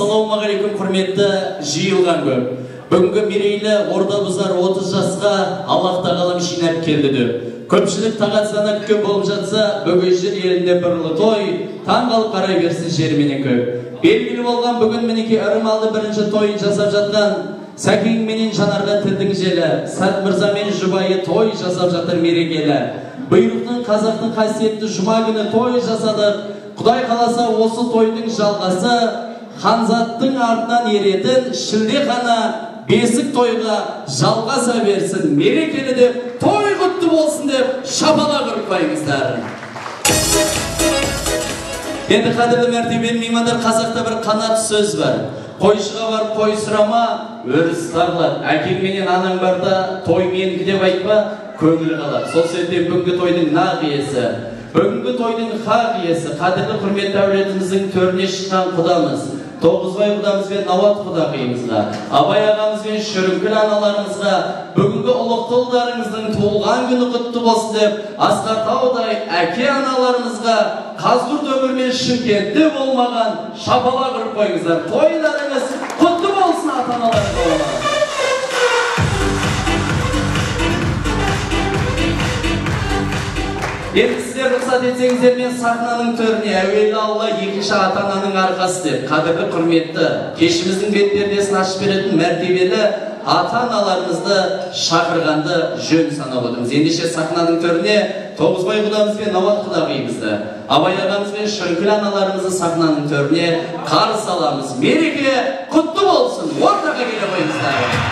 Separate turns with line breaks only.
Ассалаумағалейкум, құрметті жиылған көп. Бүгінгі мерейлі орда бұзар 30 жасқа Аллах тағалам жинап келді. Көпшілік тағатсана көп болып жатса, бөгежір елінде бірлі той, таң қалып қарай берсін жерменен көп. Белгілі болған бүгін мінеке ырымалды бірінші тойын жасап жатқан Сәкең менен Жанарға тілдің желі, Сәт Мырза мен жұбайы той жасап жатыр мерекелі. Бұйрықтың қазақтың қасиетті жұма күні той жасадық. Құдай қаласа осы тойдың жалғасы Ханзаттың артынан еретін Шілдехана бесік тойға жалғаса берсін. Мерекелі деп, той құтты болсын деп шапалақ ұрпаймыздар. Енді қадірлі мәртебелі меймандар, қазақта бір қанат сөз бар. Қойшыға бар, қой сұрама, өріс тағылады. Әкең менен анаң барда, той менікі деп айтпа, көңілі қалады. Сол себептен бүгінгі тойдың нақ иесі, бүгінгі тойдың хақ иесі, қадірлі құрметті әулетіміздің төріне шыққан құдамыз, Тоғызбай құдамыз бен Науат құдағиымызға, Абай ағамыз бен Шүрінкіл аналарымызға, бүгінгі ұлықты ұлдарыңыздың туылған күні құтты болсын деп, Асқартаудай әке аналарымызға, Қазғұрт өмір мен Шымкентте болмаған шапалақ ұрып қойыңыздар. Тойларыңыз құтты болсын ата-аналарыңыз болмаған. Енді сіздер рұқсат етсеңіздер, мен сахнаның төріне әуелі Алла, екінші ата-ананың арқасы деп, қадірлі құрметті, кешіміздің бетпердесін ашып беретін мәртебелі ата-аналарымызды шақырғанды жөн санап отырмыз. Ендеше сахнаның төріне Тоғызбай құдамыз бен Науат құдағиымызды, Абай ағамыз бен Шүрінкіл аналарымызды сахнаның төріне қарсы аламыз. Мереке құтты болсын, ортаға келе қойыңыздар.